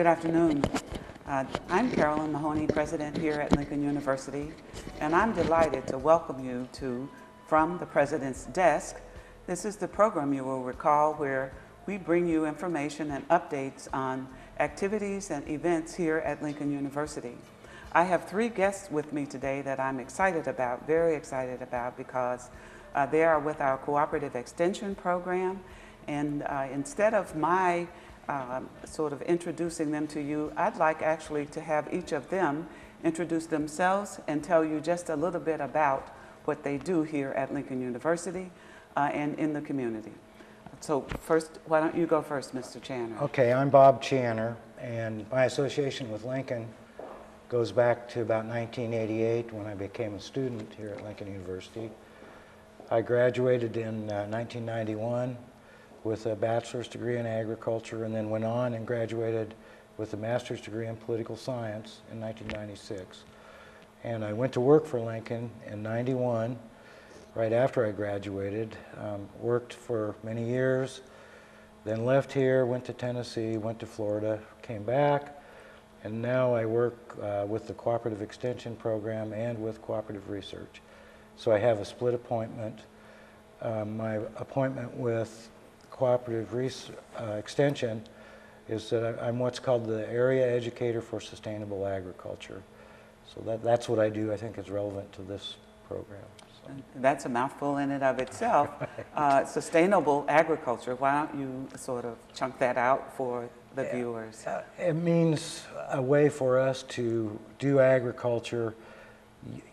Good afternoon. I'm Carolyn Mahoney, president here at Lincoln University, and I'm delighted to welcome you to From the President's Desk. This is the program you will recall where we bring you information and updates on activities and events here at Lincoln University. I have three guests with me today that I'm excited about, very excited about, because they are with our cooperative extension program. And instead of my sort of introducing them to you, I'd like actually to have each of them introduce themselves and tell you just a little bit about what they do here at Lincoln University and in the community. So first, why don't you go first, Mr. Channer? Okay, I'm Bob Channer, and my association with Lincoln goes back to about 1988 when I became a student here at Lincoln University. I graduated in 1991 with a bachelor's degree in agriculture, and then went on and graduated with a master's degree in political science in 1996. And I went to work for Lincoln in 91, right after I graduated, worked for many years, then left here, went to Tennessee, went to Florida, came back, and now I work with the Cooperative Extension Program and with Cooperative Research. So I have a split appointment. My appointment with Cooperative Extension is that I'm what's called the Area Educator for Sustainable Agriculture. So that's what I do. I think is relevant to this program. So. That's a mouthful in and of itself. Sustainable agriculture, why don't you sort of chunk that out for the viewers? It means a way for us to do agriculture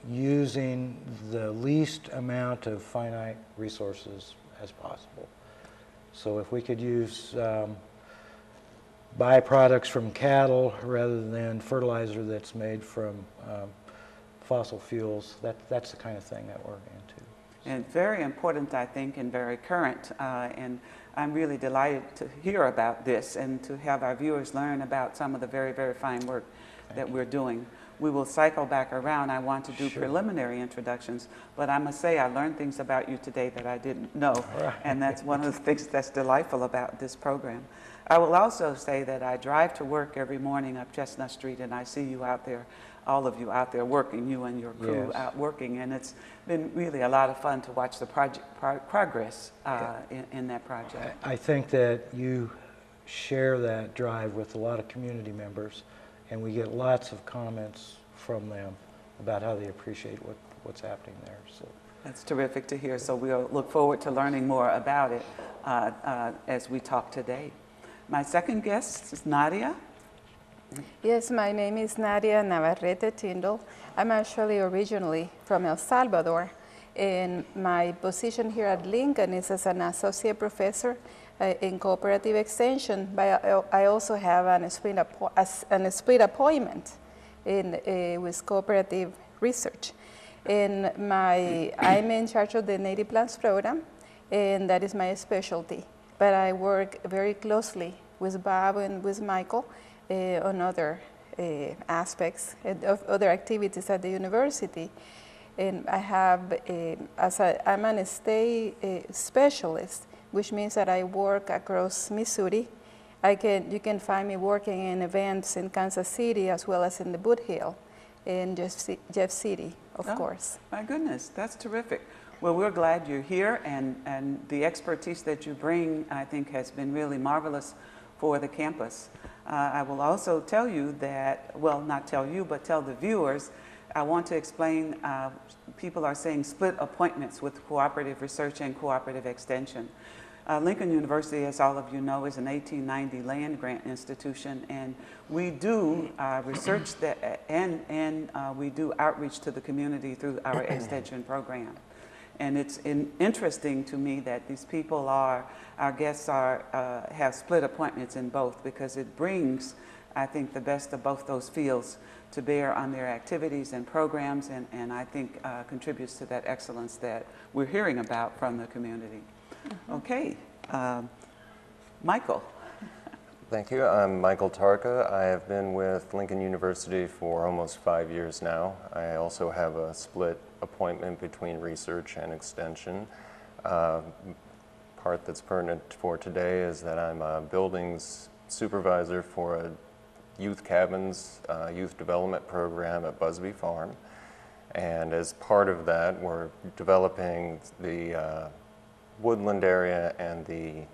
using the least amount of finite resources as possible. So if we could use byproducts from cattle rather than fertilizer that's made from fossil fuels, that's the kind of thing that we're into. And very important, I think, and very current. And I'm really delighted to hear about this and to have our viewers learn about some of the very, very fine work that we're doing. We will cycle back around. I want to do preliminary introductions, but I must say I learned things about you today that I didn't know, and that's one of the things that's delightful about this program. I will also say that I drive to work every morning up Chestnut Street, and I see you out there, all of you out there working, you and your crew out working, and it's been really a lot of fun to watch the progress in that project. I think that you share that drive with a lot of community members, and we get lots of comments from them about how they appreciate what's happening there. So that's terrific to hear. So we'll look forward to learning more about it as we talk today. My second guest is Nadia. Yes, my name is Nadia Navarette-Tindal. I'm actually originally from El Salvador, and my position here at Lincoln is as an associate professor in cooperative extension, but I also have a split appointment with cooperative research. And I'm in charge of the native plants program, and that is my specialty. But I work very closely with Bob and with Michael on other aspects of other activities at the university. And I have, I'm an estate specialist, which means that I work across Missouri. You can find me working in events in Kansas City as well as in the Boot Hill in Jeff City, of course. My goodness, that's terrific. Well, we're glad you're here, and the expertise that you bring, I think, has been really marvelous for the campus. I will also tell you that, well, not tell you, but tell the viewers, I want to explain, people are saying split appointments with cooperative research and cooperative extension. Lincoln University, as all of you know, is an 1890 land grant institution, and we do research and we do outreach to the community through our extension program. And it's interesting to me that these people our guests have split appointments in both, because it brings, I think, the best of both those fields to bear on their activities and programs, and I think contributes to that excellence that we're hearing about from the community. Okay, Michael. Thank you. I'm Michael Tarka. I have been with Lincoln University for almost 5 years now. I also have a split appointment between research and extension. Part that's pertinent for today is that I'm a buildings supervisor for a youth cabins, youth development program at Busby Farm. And as part of that, we're developing the woodland area and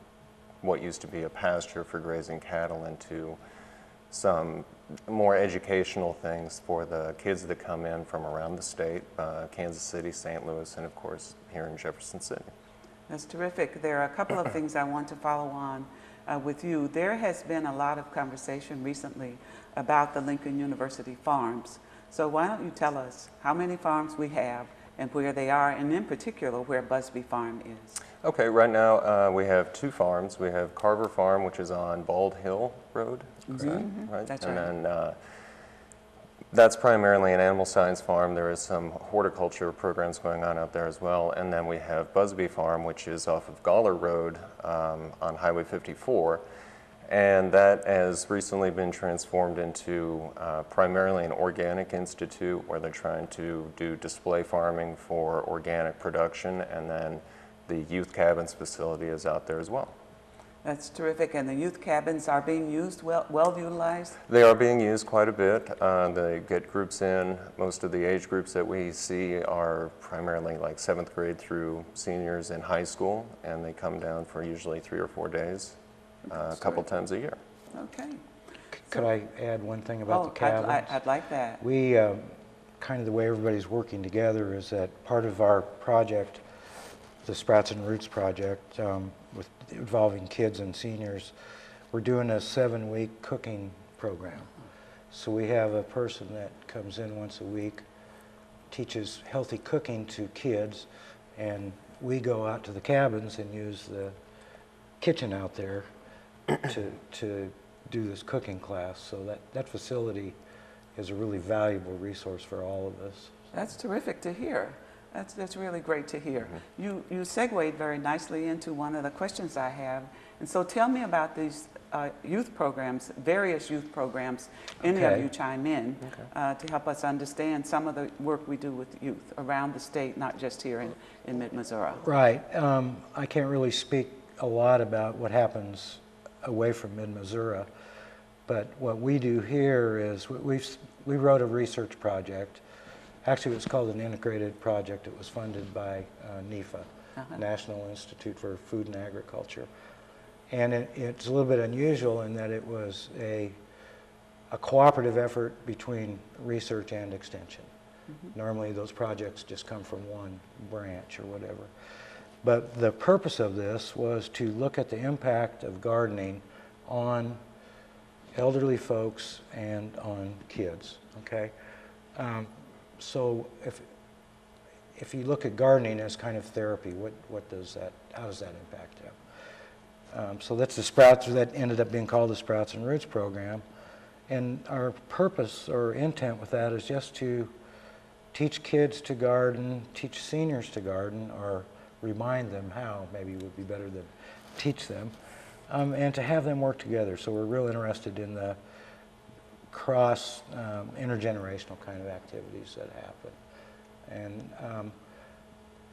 what used to be a pasture for grazing cattle into some more educational things for the kids that come in from around the state, Kansas City, St. Louis, and of course here in Jefferson City. That's terrific. There are a couple of things I want to follow on with you. There has been a lot of conversation recently about the Lincoln University farms. So why don't you tell us how many farms we have and where they are, and in particular where Busby Farm is. Okay, right now we have 2 farms. We have Carver Farm, which is on Bald Hill Road, correct? Right? That's and right. then that's primarily an animal science farm. There is some horticulture programs going on out there as well. And then we have Busby Farm, which is off of Galler Road on Highway 54. And that has recently been transformed into primarily an organic institute where they're trying to do display farming for organic production, and then the youth cabins facility is out there as well. That's terrific. And the youth cabins are being used, well utilized? They are being used quite a bit. They get groups in. Most of the age groups that we see are primarily like 7th grade through seniors in high school, and they come down for usually 3 or 4 days. A couple times a year. Okay. Could I add one thing about the cabins? I'd like that. We, kind of the way everybody's working together is that part of our project, the Sprouts and Roots project, with involving kids and seniors, we're doing a 7-week cooking program. So we have a person that comes in once a week, teaches healthy cooking to kids, and we go out to the cabins and use the kitchen out there to do this cooking class. So that facility is a really valuable resource for all of us. That's terrific to hear. That's really great to hear. You segued very nicely into one of the questions I have. And so tell me about these youth programs, various youth programs. Any of you chime in to help us understand some of the work we do with youth around the state, not just here in mid-Missouri. Right. I can't really speak a lot about what happens away from mid-Missouri, but what we do here is we wrote a research project. Actually, it was called an integrated project. It was funded by NIFA, National Institute for Food and Agriculture. And it's a little bit unusual in that it was a cooperative effort between research and extension. Normally those projects just come from one branch or whatever. But the purpose of this was to look at the impact of gardening on elderly folks and on kids, okay? So if you look at gardening as kind of therapy, how does that impact them? So that's the Sprouts, that ended up being called the Sprouts and Roots program. And our purpose or intent with that is just to teach kids to garden, teach seniors to garden, or remind them how, maybe would be better than teach them, and to have them work together. So we're real interested in the cross intergenerational kind of activities that happen. And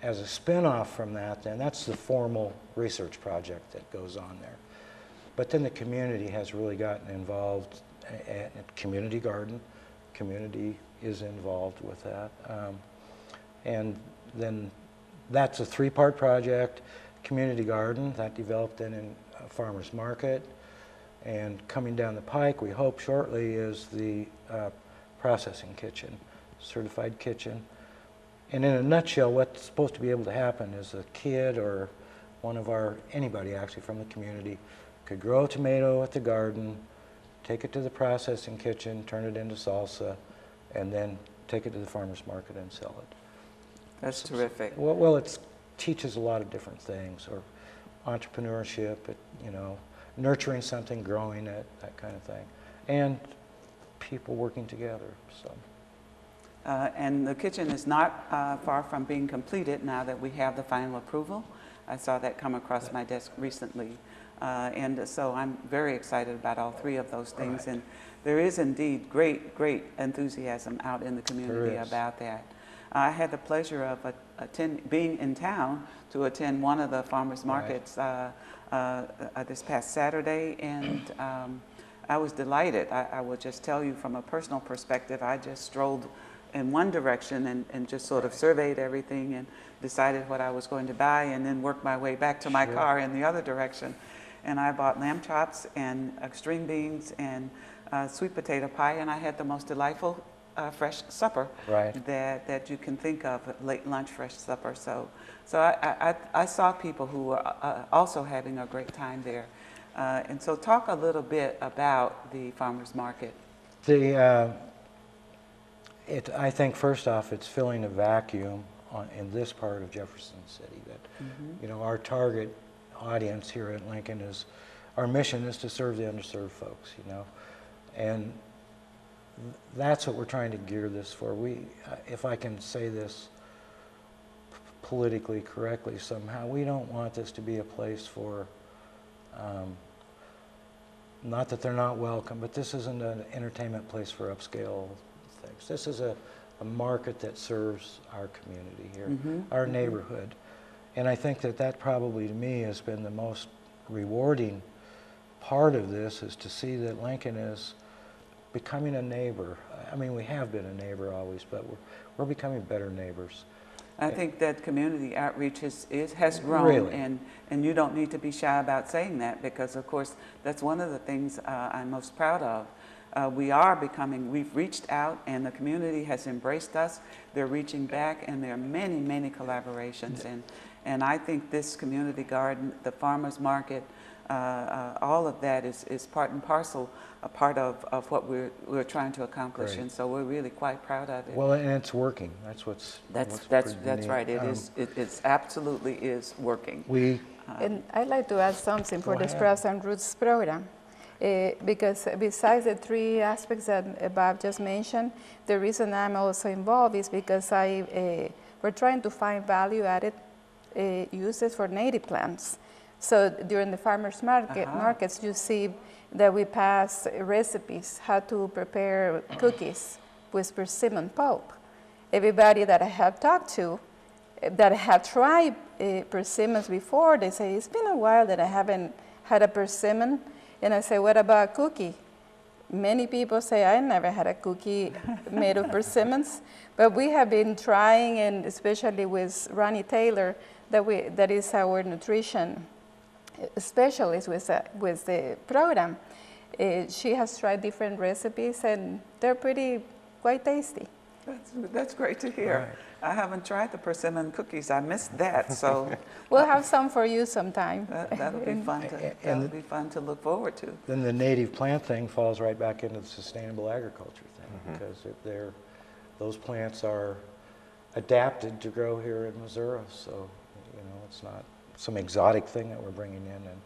as a spin-off from that, then that's the formal research project that goes on there. But then the community has really gotten involved at Community Garden. Community is involved with that. And then that's a 3-part project. Community Garden, that developed then in a farmer's market. And coming down the pike, we hope shortly, is the processing kitchen, certified kitchen. And in a nutshell, what's supposed to be able to happen is a kid or anybody actually from the community could grow a tomato at the garden, take it to the processing kitchen, turn it into salsa, and then take it to the farmer's market and sell it. That's terrific. Well, it teaches a lot of different things, or entrepreneurship, nurturing something, growing it, that kind of thing, and people working together. So. And the kitchen is not far from being completed now that we have the final approval. I saw that come across my desk recently. And so I'm very excited about all 3 of those things. Right. And there is indeed great enthusiasm out in the community about that. I had the pleasure of being in town to attend one of the farmers markets this past Saturday, and I was delighted. I will just tell you from a personal perspective, I just strolled in one direction and just sort of surveyed everything and decided what I was going to buy, and then worked my way back to my car in the other direction. And I bought lamb chops and string beans and sweet potato pie, and I had the most delightful fresh supper that you can think of, late lunch fresh supper. So I saw people who were also having a great time there. And so talk a little bit about the farmers market. I think first off, it's filling a vacuum in this part of Jefferson City. That you know, our target audience here at Lincoln is, our mission is to serve the underserved folks. You know, and that's what we're trying to gear this for. If I can say this politically correctly somehow, we don't want this to be a place for, not that they're not welcome, but this isn't an entertainment place for upscale things. This is a market that serves our community here, our neighborhood. And I think that probably to me has been the most rewarding part of this, is to see that Lincoln is becoming a neighbor. I mean, we have been a neighbor always, but we're becoming better neighbors. I think that community outreach has grown, really? and you don't need to be shy about saying that, because of course that's one of the things I'm most proud of. We've reached out, and the community has embraced us. They're reaching back, and there are many, many collaborations. And I think this community garden, the farmers market, all of that is part and parcel, a part of what we're trying to accomplish. And so we're really quite proud of it. Well, and it's working. That's right. It absolutely is working. And I'd like to add something for the Sprouts and Roots program. Because besides the three aspects that Bob just mentioned, the reason I'm also involved is because we're trying to find value-added uses for native plants. So during the farmers markets, you see that we pass recipes, how to prepare cookies with persimmon pulp. Everybody that I have talked to that have tried persimmons before, they say, it's been a while that I haven't had a persimmon. And I say, what about a cookie? Many people say, I never had a cookie made of persimmons. But we have been trying, and especially with Ronnie Taylor, that is our nutrition specialist with the program. She has tried different recipes, and they're quite tasty. That's great to hear. Right. I haven't tried the persimmon cookies. I missed that, so we'll have some for you sometime. That'll be fun. That'll be fun to look forward to. Then the native plant thing falls right back into the sustainable agriculture thing, because those plants are adapted to grow here in Missouri. So you know, it's not some exotic thing that we're bringing in and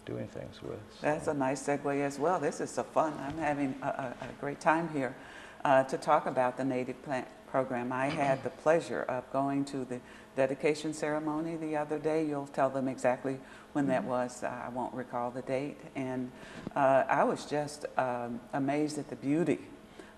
doing things with. So. That's a nice segue as well. This is so fun. I'm having a great time here. To talk about the native plant program. I had the pleasure of going to the dedication ceremony the other day. You'll tell them exactly when that was. I won't recall the date. And I was just amazed at the beauty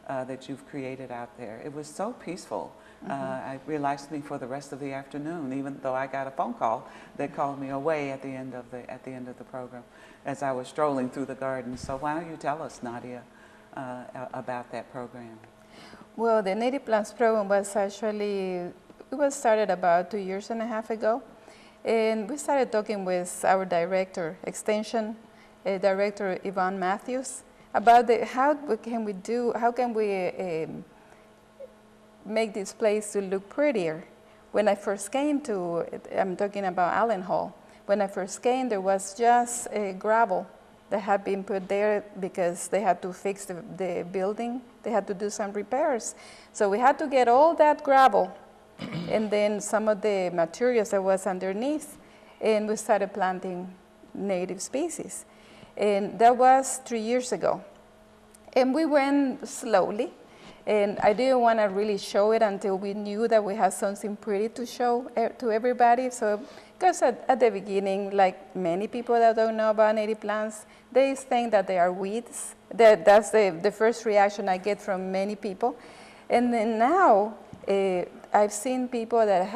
that you've created out there. It was so peaceful. It relaxed me for the rest of the afternoon, even though I got a phone call that called me away at the end of the program as I was strolling through the garden. So why don't you tell us, Nadia, about that program? Well, the Native Plants program was started about 2.5 years ago. And we started talking with our director, Extension Director Yvonne Matthews, about how can we make this place to look prettier. When I first came I'm talking about Allen Hall. When I first came, there was just gravel that had been put there because they had to fix the building. They had to do some repairs. So we had to get all that gravel and then some of the materials that was underneath, and we started planting native species. And that was 3 years ago. And we went slowly, and I didn't want to really show it until we knew that we had something pretty to show to everybody. So, because at the beginning, like many people that don't know about native plants, they think that they are weeds. That's the first reaction I get from many people. And then now, I've seen people that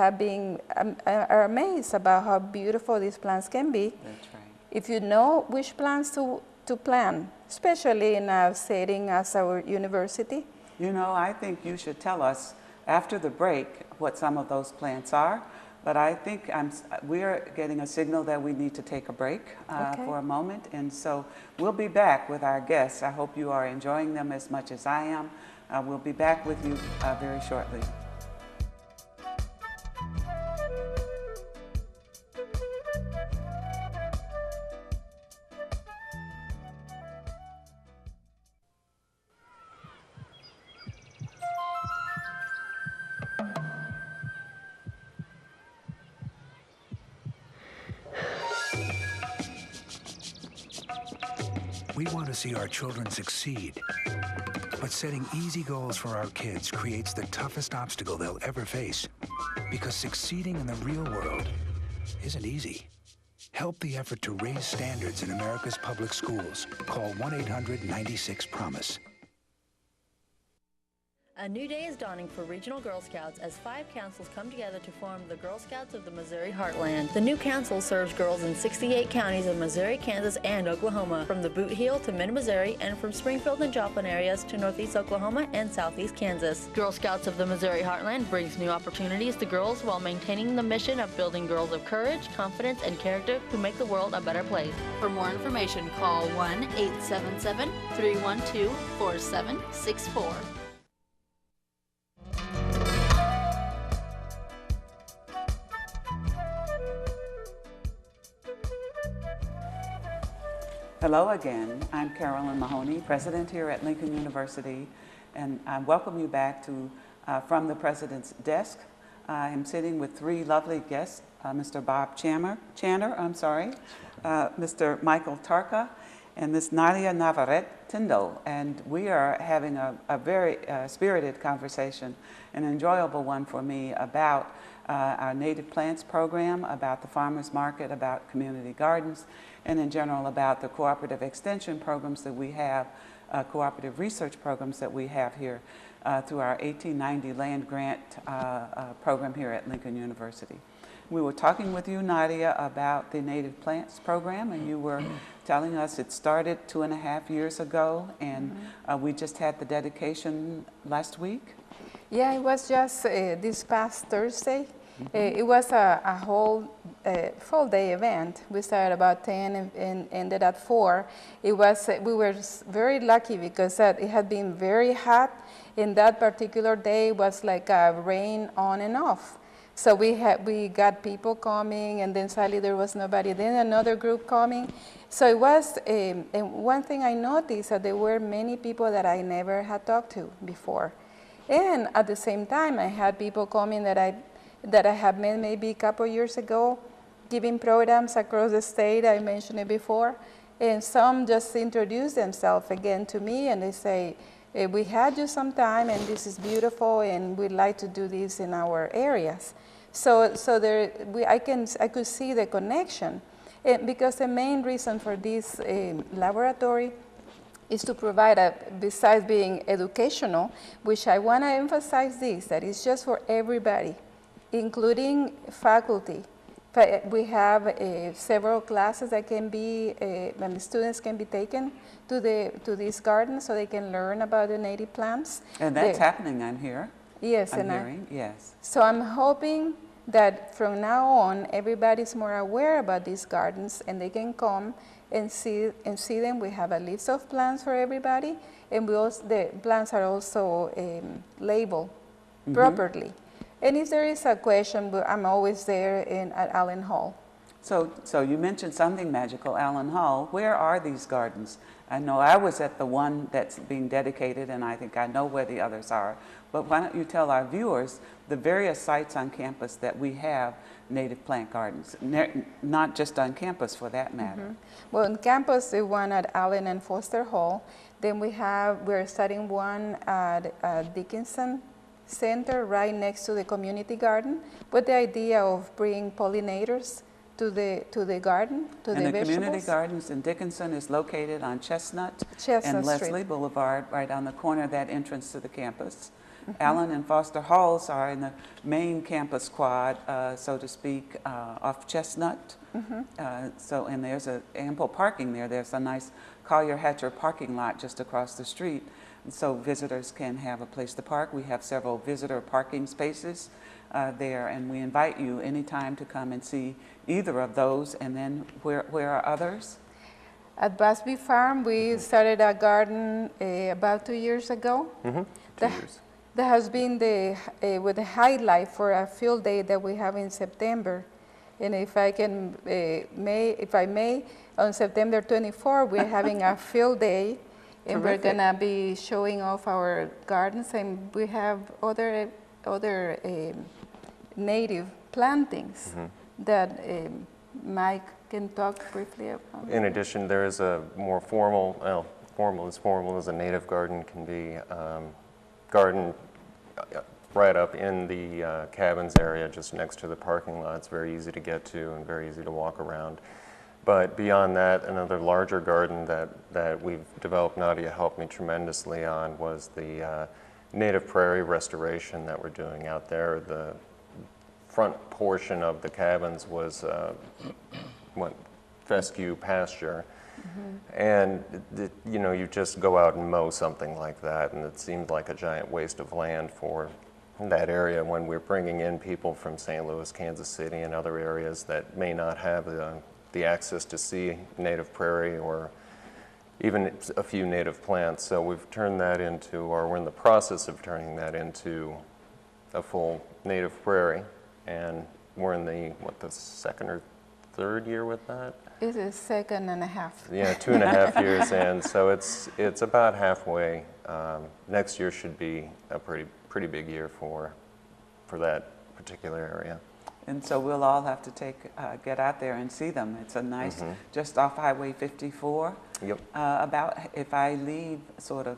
are amazed about how beautiful these plants can be. That's right. If you know which plants to plant. especially in a setting as our university. You know, I think you should tell us after the break what some of those plants are, but I think we're getting a signal that we need to take a break for a moment, and so we'll be back with our guests. I hope you are enjoying them as much as I am. We'll be back with you very shortly. We want to see our children succeed, but setting easy goals for our kids creates the toughest obstacle they'll ever face, because succeeding in the real world isn't easy. Help the effort to raise standards in America's public schools. Call 1-800-96-PROMISE. A new day is dawning for regional Girl Scouts as 5 councils come together to form the Girl Scouts of the Missouri Heartland. The new council serves girls in 68 counties of Missouri, Kansas, and Oklahoma, from the Boot Heel to mid-Missouri, and from Springfield and Joplin areas to northeast Oklahoma and southeast Kansas. Girl Scouts of the Missouri Heartland brings new opportunities to girls while maintaining the mission of building girls of courage, confidence, and character who make the world a better place. For more information, call 1-877-312-4764. Hello again. I'm Carolyn Mahoney, president here at Lincoln University, and I welcome you back to From the President's Desk. I am sitting with 3 lovely guests, Mr. Bob Channer, Mr. Michael Tarka, and Miss Nadia Navarette-Tindal, and we are having a very spirited conversation, an enjoyable one for me, about our native plants program, about the farmers market, about community gardens, and in general about the cooperative extension programs that we have, cooperative research programs that we have here through our 1890 land grant program here at Lincoln University. We were talking with you, Nadia, about the native plants program, and you were telling us it started 2.5 years ago, and we just had the dedication last week. Yeah, it was just this past Thursday. It was a whole full day event. We started about 10 and ended at 4. It was, we were very lucky because it had been very hot, and that particular day was like a rain on and off. So we got people coming, and then suddenly there was nobody. Then another group coming. So it was, and one thing I noticed that there were many people that I never had talked to before. And at the same time, I had people coming that I have met maybe a couple years ago, giving programs across the state. I mentioned it before. And some just introduce themselves again to me, and they say, we had you some time, and this is beautiful, and we'd like to do this in our areas. So there, I could see the connection, because the main reason for this laboratory is to provide, besides being educational, which I want to emphasize this, that it's just for everybody, including faculty. We have several classes that can be, and students can be taken to this garden so they can learn about the native plants. And that's happening, I'm here. Yes, I'm hearing, yes. So I'm hoping that from now on, everybody's more aware about these gardens, and they can come and see them. We have a list of plants for everybody, and the plants are also labeled properly. And if there is a question, I'm always there at Allen Hall. So you mentioned something magical, Allen Hall. Where are these gardens? I know I was at the one that's being dedicated, and I think I know where the others are. But why don't you tell our viewers the various sites on campus that we have native plant gardens, not just on campus for that matter. Well, on campus, the one at Allen and Foster Hall. Then we're starting one at Dickinson Center right next to the community garden, with the idea of bringing pollinators to the garden, to the vegetables. And the community gardens in Dickinson is located on Chestnut and Street. Leslie Boulevard, right on the corner of that entrance to the campus. Allen and Foster Halls are in the main campus quad, so to speak, off Chestnut. So, and there's ample parking there. There's a nice Collier Hatcher parking lot just across the street. And so visitors can have a place to park. We have several visitor parking spaces there, and we invite you anytime to come and see either of those. And then where are others? At Busby Farm, we started a garden about 2 years ago. 2 years. That has been with the highlight for a field day that we have in September. And if I may, on September 24, we're having a field day, and we're gonna be showing off our gardens, and we have other native plantings that Mike can talk briefly about. In addition, there is a more formal, well, formal as a native garden can be, garden right up in the cabins area just next to the parking lot. It's very easy to get to and very easy to walk around. But beyond that, another larger garden that we've developed, Nadia helped me tremendously on, was the native prairie restoration that we're doing out there. The front portion of the cabins was fescue pasture. And you know, you just go out and mow something like that, and it seemed like a giant waste of land for that area when we're bringing in people from St. Louis, Kansas City, and other areas that may not have the access to see native prairie or even a few native plants. So we've turned that into, or we're in the process of turning that into a full native prairie, and we're in the second or third year with that? It's a second and a half. Yeah, 2.5 years in, so it's about halfway. Next year should be a pretty big year for that particular area. And so we'll all have to get out there and see them. It's a nice, just off Highway 54. Yep. About, if I leave sort of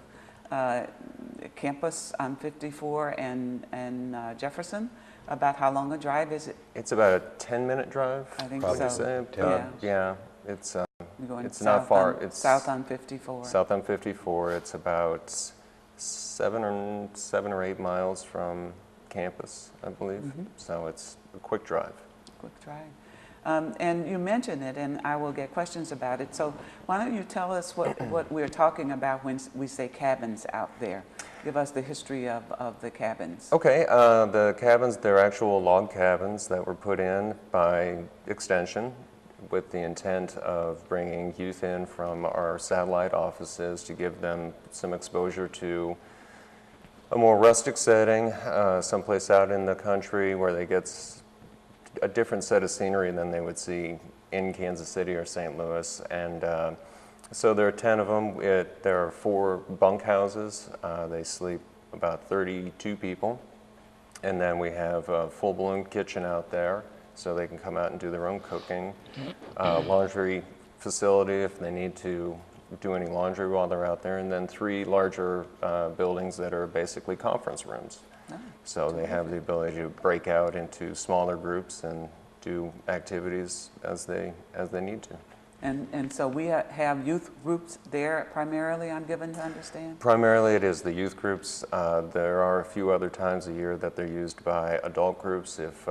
campus on 54 and Jefferson, about how long a drive is it? It's about a 10-minute drive. I think Probably so. Yeah, it's It's not far. It's south on 54. South on 54. It's about 7 or 8 miles from campus, I believe. So it's a quick drive. Quick drive. And you mentioned it, and I will get questions about it. So why don't you tell us what we're talking about when we say cabins out there? Give us the history of the cabins. Okay, the cabins, they're actual log cabins that were put in by extension with the intent of bringing youth in from our satellite offices to give them some exposure to a more rustic setting, someplace out in the country where they get a different set of scenery than they would see in Kansas City or St. Louis. And so there are 10 of them. There are 4 bunkhouses. They sleep about 32 people. And then we have a full balloon kitchen out there, so they can come out and do their own cooking. Laundry facility if they need to do any laundry while they're out there. And then 3 larger buildings that are basically conference rooms. So they have the ability to break out into smaller groups and do activities as they need to. And so we have youth groups there primarily, I'm given to understand? Primarily it is the youth groups. There are a few other times a year that they're used by adult groups. If,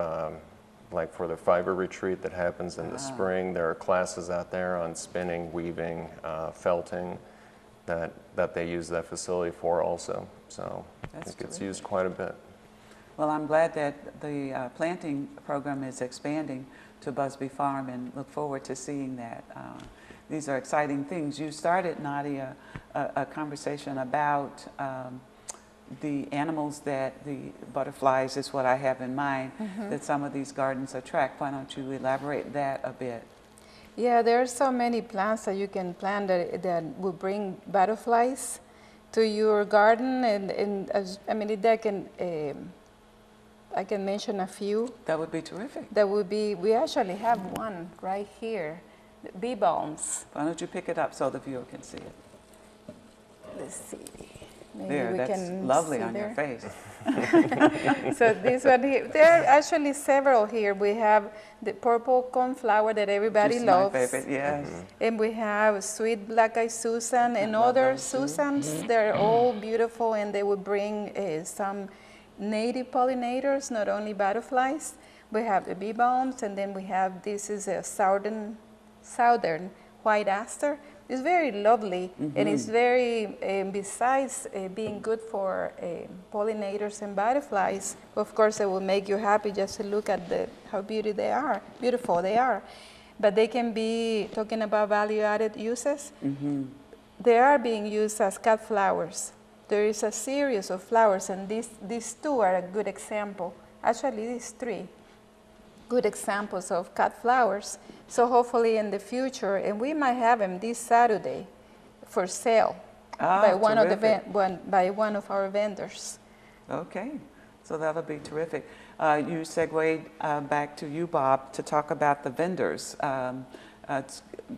like for the fiber retreat that happens in the spring, there are classes out there on spinning, weaving, felting that they use that facility for also. So it gets used quite a bit. Well, I'm glad that the planting program is expanding to Busby Farm, and look forward to seeing that. These are exciting things. You started, Nadia, a conversation about the animals that the butterflies is what I have in mind, that some of these gardens attract. Why don't you elaborate that a bit? Yeah, there are so many plants that you can plant that will bring butterflies to your garden, and I mean, I can mention a few. That would be terrific. That would be, we actually have one right here, bee balms. Why don't you pick it up so the viewer can see it? Let's see. Maybe there, we that's can lovely see on your there. face. So this one here, there are actually several here. We have the purple cornflower that everybody Just loves. my favorite, yes. And we have sweet black-eyed Susan and love other those too. Susans. They're all beautiful, and they will bring some native pollinators, not only butterflies. We have the bee balms, and then we have, this is a southern white aster. It's very lovely, and it's very, besides being good for pollinators and butterflies, of course it will make you happy just to look at how beautiful they are. But they can be, talking about value-added uses, they are being used as cut flowers. There is a series of flowers, and these two are a good example. Actually, these three good examples of cut flowers. So hopefully in the future, and we might have them this Saturday for sale by one of our vendors. Okay, so that'll be terrific. You segued back to you, Bob, to talk about the vendors.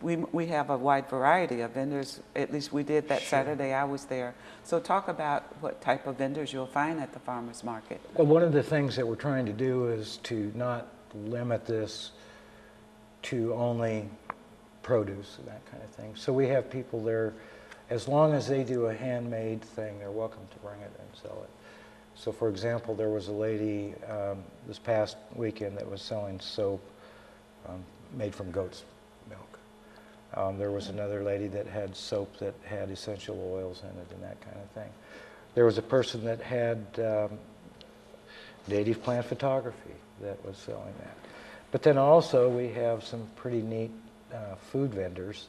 We have a wide variety of vendors. At least we did that Saturday. I was there. So talk about what type of vendors you'll find at the farmers market. Well, one of the things that we're trying to do is to not limit this to only produce and that kind of thing. So we have people there, as long as they do a handmade thing, they're welcome to bring it and sell it. So for example, there was a lady this past weekend that was selling soap made from goat's milk. There was another lady that had soap that had essential oils in it and that kind of thing. There was a person that had native plant photography that was selling that. But then also we have some pretty neat food vendors,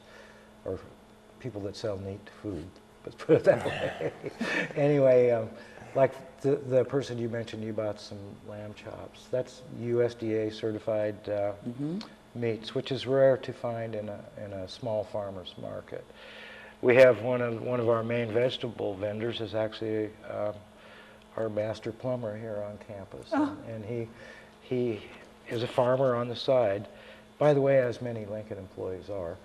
or people that sell neat food, let's put it that way. Anyway, like the person you mentioned, you bought some lamb chops. That's USDA certified meats, which is rare to find in a small farmer's market. We have one of our main vegetable vendors is actually our master plumber here on campus, and he is a farmer on the side. By the way, as many Lincoln employees are,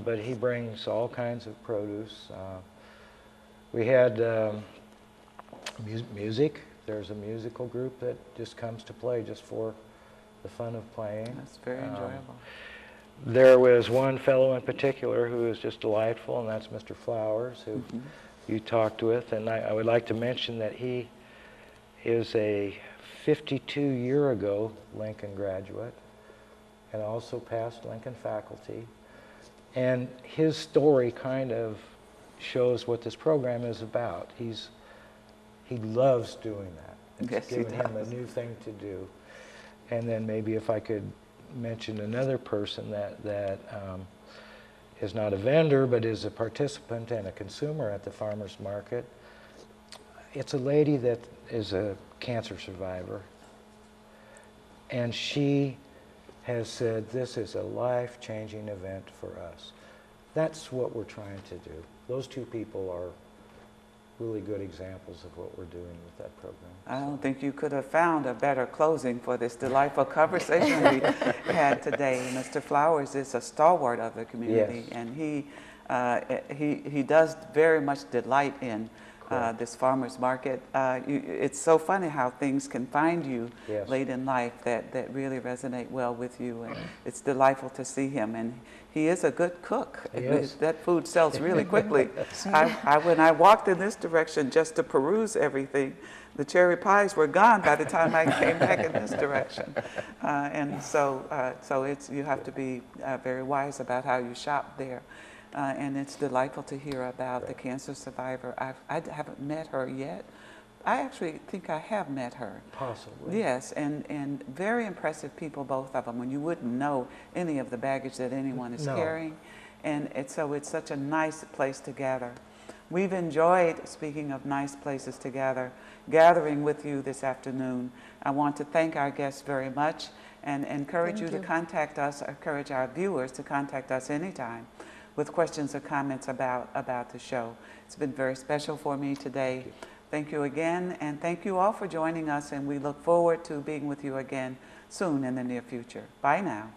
but he brings all kinds of produce. We had music. There's a musical group that just comes to play just for the fun of playing. That's very enjoyable. There was one fellow in particular who is just delightful, and that's Mr. Flowers, who you talked with. And I would like to mention that he is a 52-year-ago Lincoln graduate and also past Lincoln faculty. And his story kind of shows what this program is about. He loves doing that. It's given him a new thing to do. And then maybe if I could mention another person that is not a vendor but is a participant and a consumer at the farmers market. It's a lady that is a cancer survivor, and she has said this is a life-changing event for us. That's what we're trying to do. Those two people are really good examples of what we're doing with that program. I don't think you could have found a better closing for this delightful conversation we had today. Mr. Flowers is a stalwart of the community, and he does very much delight in this farmer's market. It's so funny how things can find you late in life that really resonate well with you, and it's delightful to see him. And he is a good cook. That food sells really quickly. When I walked in this direction just to peruse everything, the cherry pies were gone by the time I came back in this direction. And so you have to be very wise about how you shop there. And it's delightful to hear about the cancer survivor. I haven't met her yet. I actually think I have met her. Possibly. Yes, and very impressive people, both of them, when you wouldn't know any of the baggage that anyone is carrying. And so it's such a nice place to gather. We've enjoyed, speaking of nice places to gather, gathering with you this afternoon. I want to thank our guests very much and encourage you to contact us, encourage our viewers to contact us anytime with questions or comments about the show. It's been very special for me today. Thank you again, and thank you all for joining us, and we look forward to being with you again soon in the near future. Bye now.